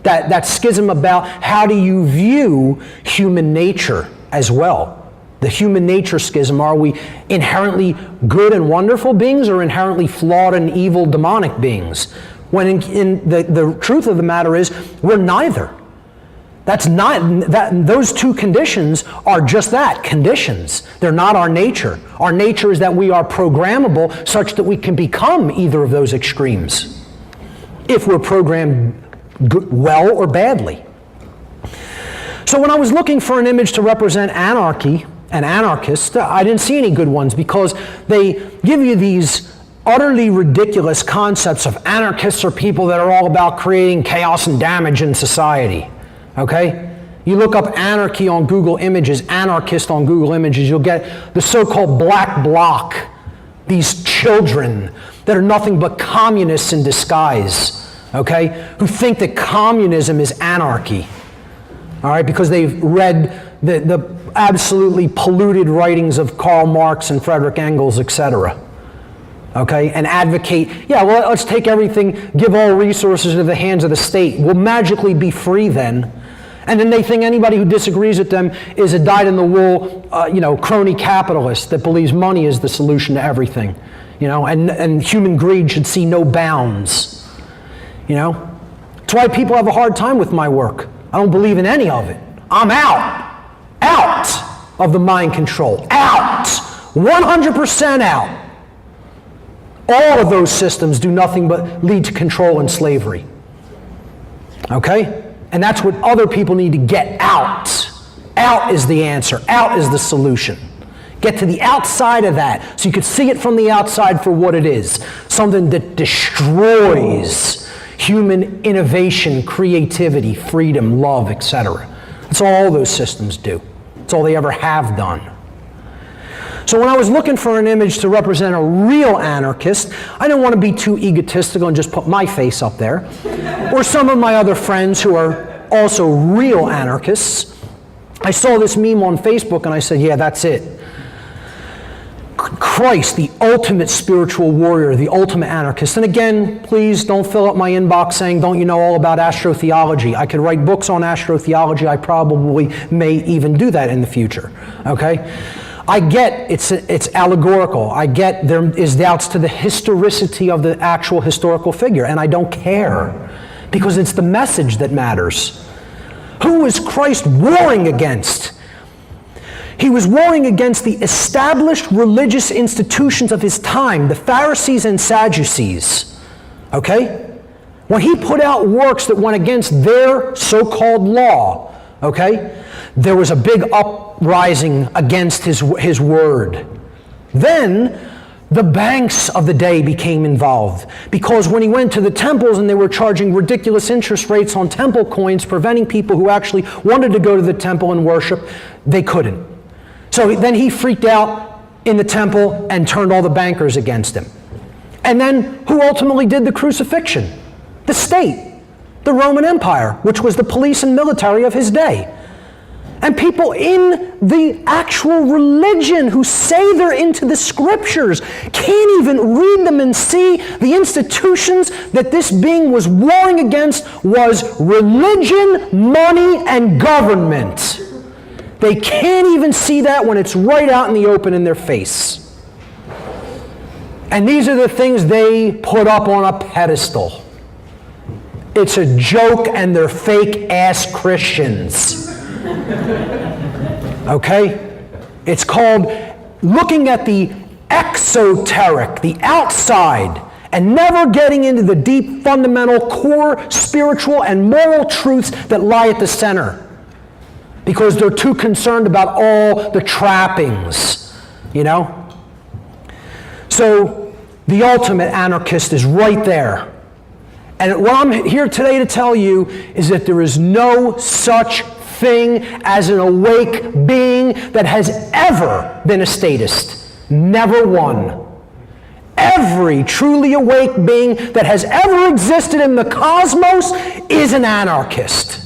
That schism about how do you view human nature as well. The human nature schism, are we inherently good and wonderful beings or inherently flawed and evil demonic beings? When in the truth of the matter is, we're neither. Those two conditions are just that, conditions. They're not our nature. Our nature is that we are programmable such that we can become either of those extremes if we're programmed well or badly. So when I was looking for an image to represent anarchy and anarchists, I didn't see any good ones because they give you these utterly ridiculous concepts of anarchists are people that are all about creating chaos and damage in society. Okay? You look up anarchy on Google Images, anarchist on Google Images, you'll get the so-called black bloc, these children that are nothing but communists in disguise, okay, who think that communism is anarchy, all right, because they've read the absolutely polluted writings of Karl Marx and Frederick Engels, etc., okay, and advocate, yeah, well, let's take everything, give all resources into the hands of the state. We'll magically be free then. And then they think anybody who disagrees with them is a dyed-in-the-wool, crony capitalist that believes money is the solution to everything, and human greed should see no bounds, That's why people have a hard time with my work. I don't believe in any of it. I'm out of the mind control, out, 100% out. All of those systems do nothing but lead to control and slavery. Okay? And that's what other people need to get out. Out is the answer. Out is the solution. Get to the outside of that so you can see it from the outside for what it is. Something that destroys human innovation, creativity, freedom, love, etc. That's all those systems do. That's all they ever have done. So when I was looking for an image to represent a real anarchist, I didn't want to be too egotistical and just put my face up there, or some of my other friends who are also real anarchists. I saw this meme on Facebook and I said, yeah, that's it. Christ, the ultimate spiritual warrior, the ultimate anarchist. And again, please don't fill up my inbox saying, don't you know all about astrotheology? I could write books on astrotheology. I probably may even do that in the future, okay? I get it's allegorical. I get there is doubts to the historicity of the actual historical figure, and I don't care because it's the message that matters. Who was Christ warring against? He was warring against the established religious institutions of his time, the Pharisees and Sadducees. Okay? When he put out works that went against their so-called law, okay, there was a big uprising against his word. Then the banks of the day became involved because when he went to the temples and they were charging ridiculous interest rates on temple coins, preventing people who actually wanted to go to the temple and worship, they couldn't. So then he freaked out in the temple and turned all the bankers against him. And then who ultimately did the crucifixion? The state, the Roman Empire, which was the police and military of his day. And people in the actual religion who say they're into the scriptures can't even read them and see the institutions that this being was warring against was religion, money, and government. They can't even see that when it's right out in the open in their face. And these are the things they put up on a pedestal. It's a joke and they're fake-ass Christians. Okay? It's called looking at the exoteric, the outside, and never getting into the deep, fundamental, core, spiritual, and moral truths that lie at the center. Because they're too concerned about all the trappings, So the ultimate anarchist is right there. And what I'm here today to tell you is that there is no such thing as an awake being that has ever been a statist. Never one. Every truly awake being that has ever existed in the cosmos is an anarchist.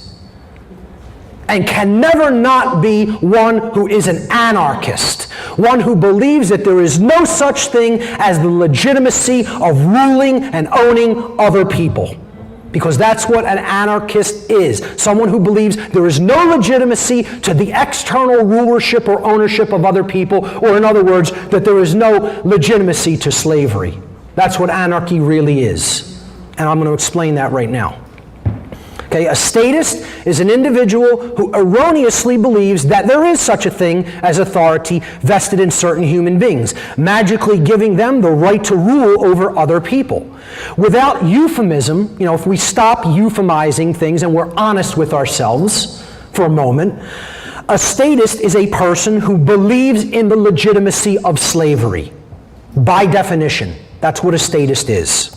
And can never not be one who is an anarchist. One who believes that there is no such thing as the legitimacy of ruling and owning other people. because that's what an anarchist is. Someone who believes there is no legitimacy to the external rulership or ownership of other people, or in other words, that there is no legitimacy to slavery. That's what anarchy really is. And I'm going to explain that right now. Okay, a statist is an individual who erroneously believes that there is such a thing as authority vested in certain human beings, magically giving them the right to rule over other people. Without euphemism, if we stop euphemizing things and we're honest with ourselves for a moment, a statist is a person who believes in the legitimacy of slavery. By definition, that's what a statist is.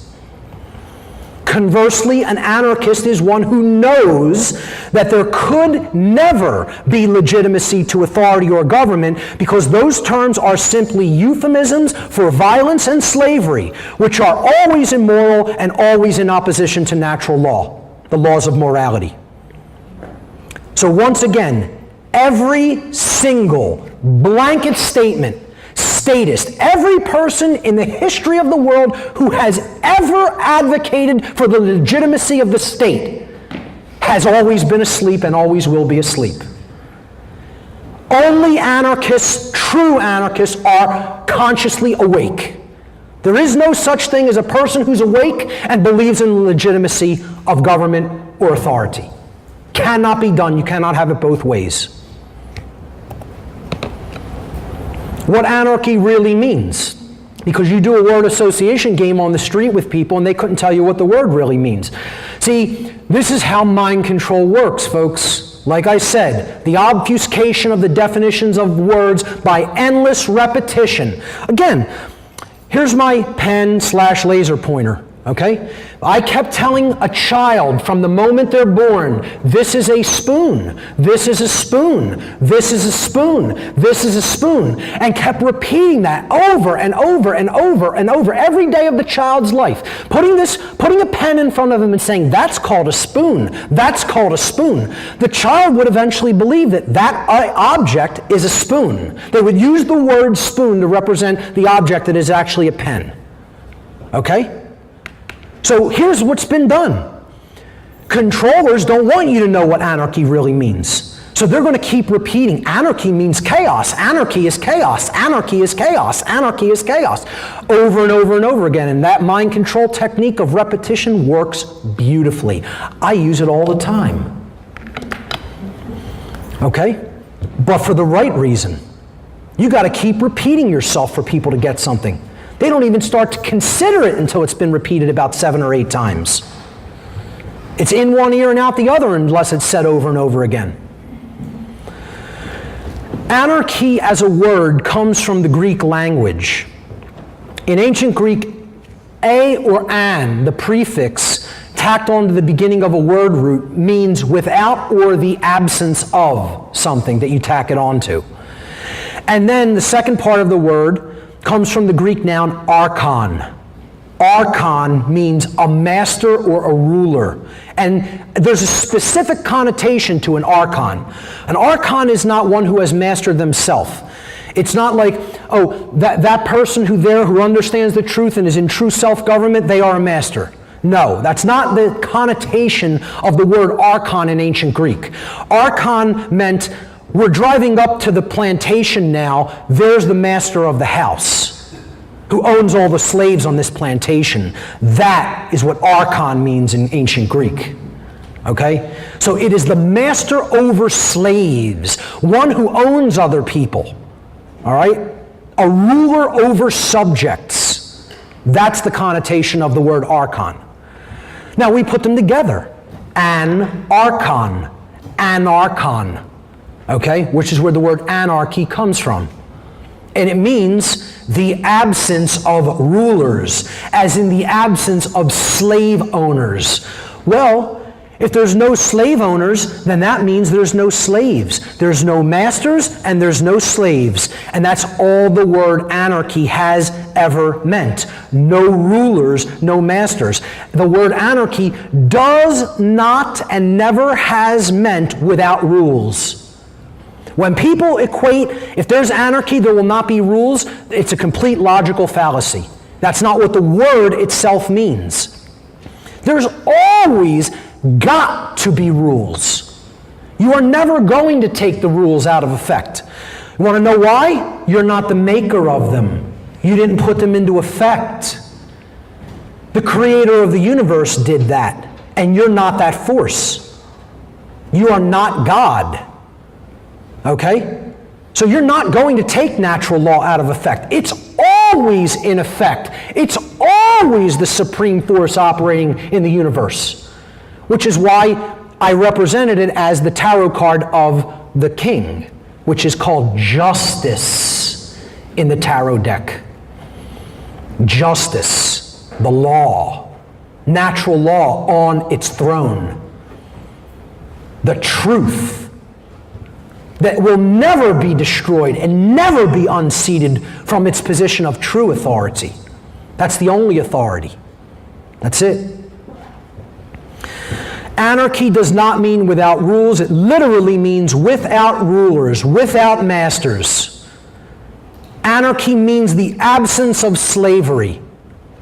Conversely, an anarchist is one who knows that there could never be legitimacy to authority or government because those terms are simply euphemisms for violence and slavery, which are always immoral and always in opposition to natural law, the laws of morality. So once again, every single blanket statement, statist, every person in the history of the world who has ever advocated for the legitimacy of the state has always been asleep and always will be asleep. Only anarchists, true anarchists, are consciously awake. There is no such thing as a person who's awake and believes in the legitimacy of government or authority. Cannot be done. You cannot have it both ways. What anarchy really means, because you do a word association game on the street with people and they couldn't tell you what the word really means. See, this is how mind control works, folks. Like I said, the obfuscation of the definitions of words by endless repetition. Again, here's my pen/laser pointer, okay? I kept telling a child from the moment they're born, this is a spoon, this is a spoon, this is a spoon, this is a spoon, and kept repeating that over and over and over and over every day of the child's life. Putting a pen in front of them and saying, that's called a spoon, that's called a spoon. The child would eventually believe that that object is a spoon. They would use the word spoon to represent the object that is actually a pen. Okay? So here's what's been done. Controllers don't want you to know what anarchy really means. So they're going to keep repeating, anarchy means chaos, anarchy is chaos, anarchy is chaos, anarchy is chaos, over and over and over again. And that mind control technique of repetition works beautifully. I use it all the time. Okay? But for the right reason. You got to keep repeating yourself for people to get something. They don't even start to consider it until it's been repeated about 7 or 8 times. It's in one ear and out the other unless it's said over and over again. Anarchy as a word comes from the Greek language. In ancient Greek, a or an, the prefix tacked onto the beginning of a word root, means without or the absence of something that you tack it onto. And then the second part of the word comes from the Greek noun archon. Archon means a master or a ruler. And there's a specific connotation to an archon. An archon is not one who has mastered themselves. It's not like, oh, that person who understands the truth and is in true self-government, they are a master. No, that's not the connotation of the word archon in ancient Greek. Archon meant, we're driving up to the plantation now, there's the master of the house who owns all the slaves on this plantation. That is what archon means in ancient Greek. Okay? So it is the master over slaves, one who owns other people. All right? A ruler over subjects. That's the connotation of the word archon. Now we put them together. An archon, anarchon. Okay, which is where the word anarchy comes from. And it means the absence of rulers, as in the absence of slave owners. Well, if there's no slave owners, then that means there's no slaves. There's no masters and there's no slaves. And that's all the word anarchy has ever meant. No rulers, no masters. The word anarchy does not and never has meant without rules. When people equate, if there's anarchy, there will not be rules, it's a complete logical fallacy. That's not what the word itself means. There's always got to be rules. You are never going to take the rules out of effect. You want to know why? You're not the maker of them. You didn't put them into effect. The creator of the universe did that, and you're not that force. You are not God. Okay? So you're not going to take natural law out of effect. It's always in effect. It's always the supreme force operating in the universe, which is why I represented it as the tarot card of the king, which is called justice in the tarot deck. Justice, the law, natural law on its throne. The truth that will never be destroyed and never be unseated from its position of true authority. That's the only authority. That's it. Anarchy does not mean without rules. It literally means without rulers, without masters. Anarchy means the absence of slavery,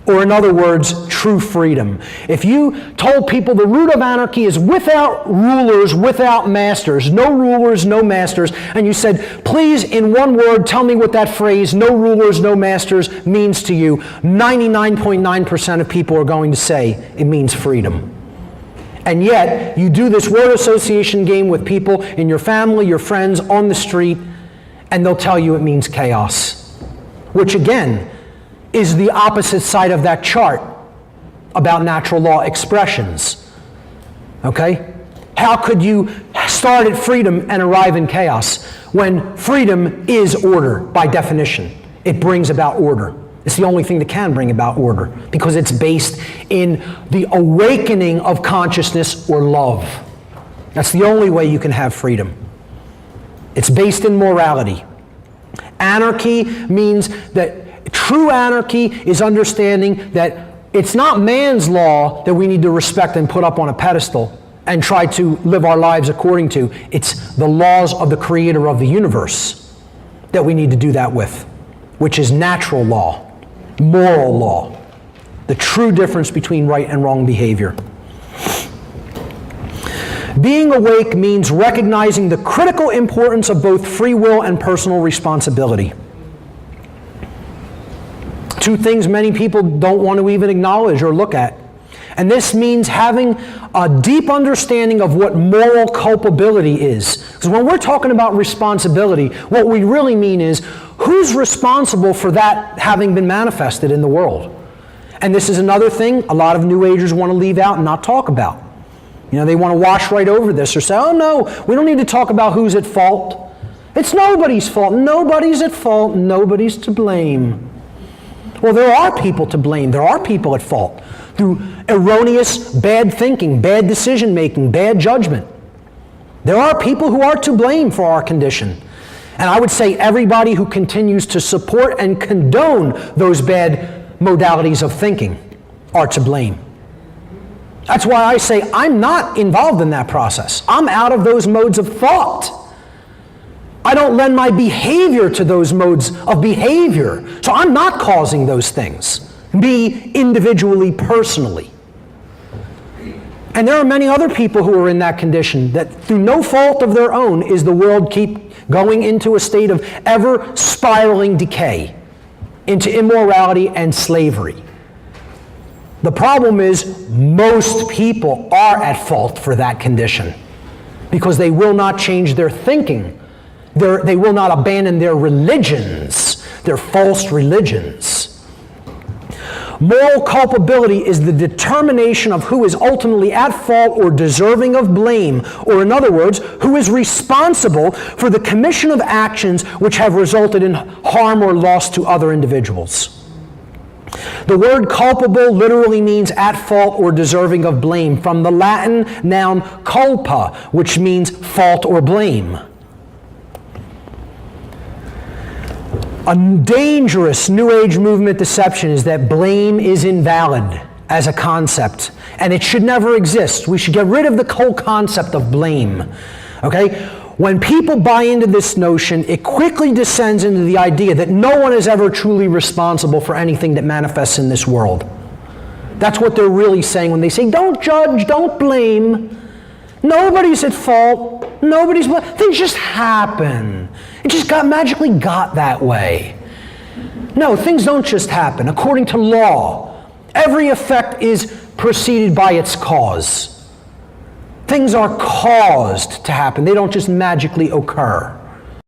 or in other words, true freedom. If you told people the root of anarchy is without rulers, without masters, no rulers, no masters, and you said, please, in one word, tell me what that phrase, no rulers, no masters, means to you, 99.9% of people are going to say it means freedom. And yet, you do this word association game with people in your family, your friends, on the street, and they'll tell you it means chaos, which again is the opposite side of that chart about natural law expressions. Okay? How could you start at freedom and arrive in chaos when freedom is order by definition? It brings about order. It's the only thing that can bring about order because it's based in the awakening of consciousness or love. That's the only way you can have freedom. It's based in morality. Anarchy means that true anarchy is understanding that it's not man's law that we need to respect and put up on a pedestal and try to live our lives according to. It's the laws of the creator of the universe that we need to do that with, which is natural law. Moral law, the true difference between right and wrong behavior. Being awake means recognizing the critical importance of both free will and personal responsibility. Two things many people don't want to even acknowledge or look at. And this means having a deep understanding of what moral culpability is. Because when we're talking about responsibility, what we really mean is who's responsible for that having been manifested in the world? And this is another thing a lot of New Agers want to leave out and not talk about. You know, they want to wash right over this or say, oh no, we don't need to talk about who's at fault. It's nobody's fault. Nobody's at fault. Nobody's to blame. Well, there are people to blame. There are people at fault through erroneous, bad thinking, bad decision making, bad judgment. There are people who are to blame for our condition. And I would say everybody who continues to support and condone those bad modalities of thinking are to blame. That's why I say I'm not involved in that process. I'm out of those modes of thought. I don't lend my behavior to those modes of behavior. So I'm not causing those things. Me individually, personally. And there are many other people who are in that condition that through no fault of their own is the world keep going into a state of ever spiraling decay into immorality and slavery. The problem is most people are at fault for that condition because they will not change their thinking. They will not abandon their religions, their false religions. Moral culpability is the determination of who is ultimately at fault or deserving of blame, or in other words, who is responsible for the commission of actions which have resulted in harm or loss to other individuals. The word culpable literally means at fault or deserving of blame, from the Latin noun culpa, which means fault or blame. A dangerous New Age movement deception is that blame is invalid as a concept, and it should never exist. We should get rid of the whole concept of blame. Okay? When people buy into this notion, it quickly descends into the idea that no one is ever truly responsible for anything that manifests in this world. That's what they're really saying when they say, don't judge, don't blame. Nobody's at fault. Things just happen. It just magically got that way. No, things don't just happen. According to law, every effect is preceded by its cause. Things are caused to happen. They don't just magically occur.